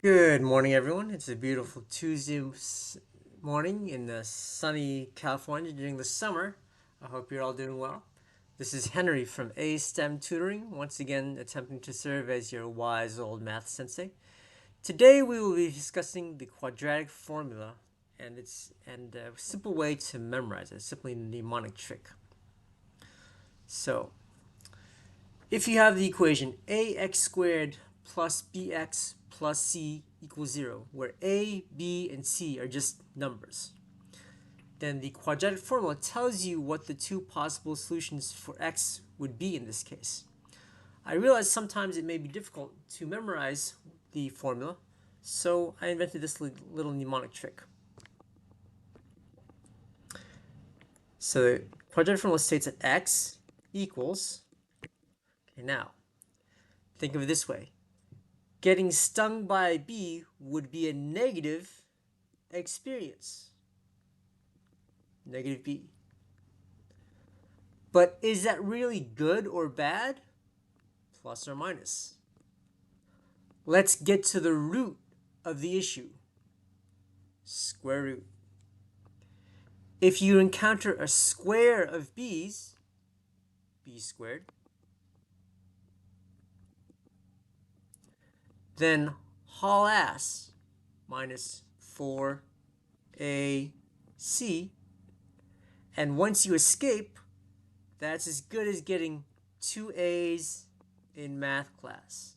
Good morning, everyone. It's a beautiful Tuesday morning in the sunny California during the summer. I hope you're all doing well. This is Henry from A STEM Tutoring, once again attempting to serve as your wise old math sensei. Today we will be discussing the quadratic formula and a simple way to memorize it, simply a mnemonic trick. So, if you have the equation ax squared plus bx plus c equals 0, where a, b, and c are just numbers, then the quadratic formula tells you what the two possible solutions for x would be in this case. I realize sometimes it may be difficult to memorize the formula, so I invented this little mnemonic trick. So the quadratic formula states that x equals, okay, now think of it this way. Getting stung by a bee would be a negative experience. Negative B. But is that really good or bad? Plus or minus. Let's get to the root of the issue. Square root. If you encounter a square of b's, b squared, then haul ass minus 4ac. And once you escape, that's as good as getting 2 A's in math class.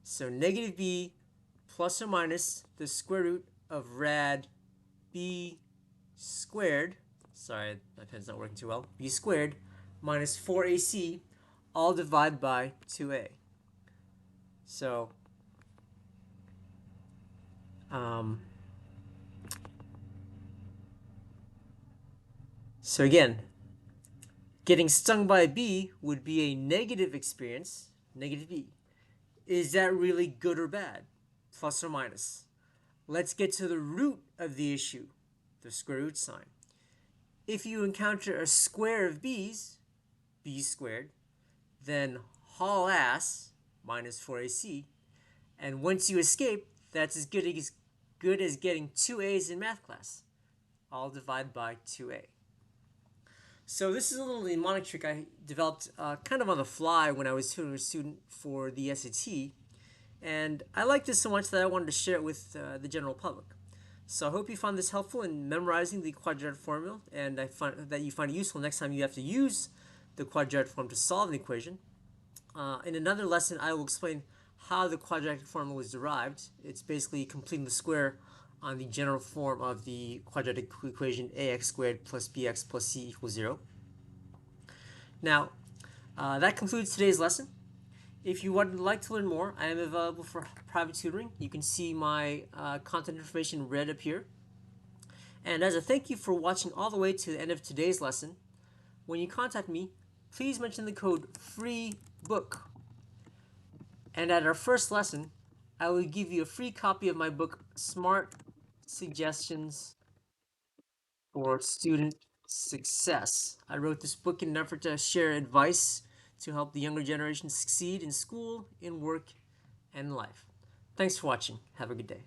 So negative b plus or minus the square root of rad b squared, sorry, my pen's not working too well, b squared minus 4ac, all divided by 2a. So, um, so again, getting stung by a bee would be a negative experience, negative b. Is that really good or bad? Plus or minus. Let's get to the root of the issue, the square root sign. If you encounter a square of b's, b squared, then haul ass minus 4ac, and once you escape, that's as good as getting 2 A's in math class, all divided by 2a. So this is a little mnemonic trick I developed kind of on the fly when I was tutoring a student for the SAT, and I liked this so much that I wanted to share it with the general public. So I hope you found this helpful in memorizing the quadratic formula, and I find that you find it useful next time you have to use the quadratic formula to solve an equation. In another lesson, I will explain how the quadratic formula is derived. It's basically completing the square on the general form of the quadratic equation ax squared plus bx plus c equals 0. Now, that concludes today's lesson. If you would like to learn more, I am available for private tutoring. You can see my content information read up here. And as a thank you for watching all the way to the end of today's lesson, when you contact me, please mention the code FREEBOOK. And at our first lesson, I will give you a free copy of my book, Smart Suggestions for Student Success. I wrote this book in an effort to share advice to help the younger generation succeed in school, in work, and life. Thanks for watching. Have a good day.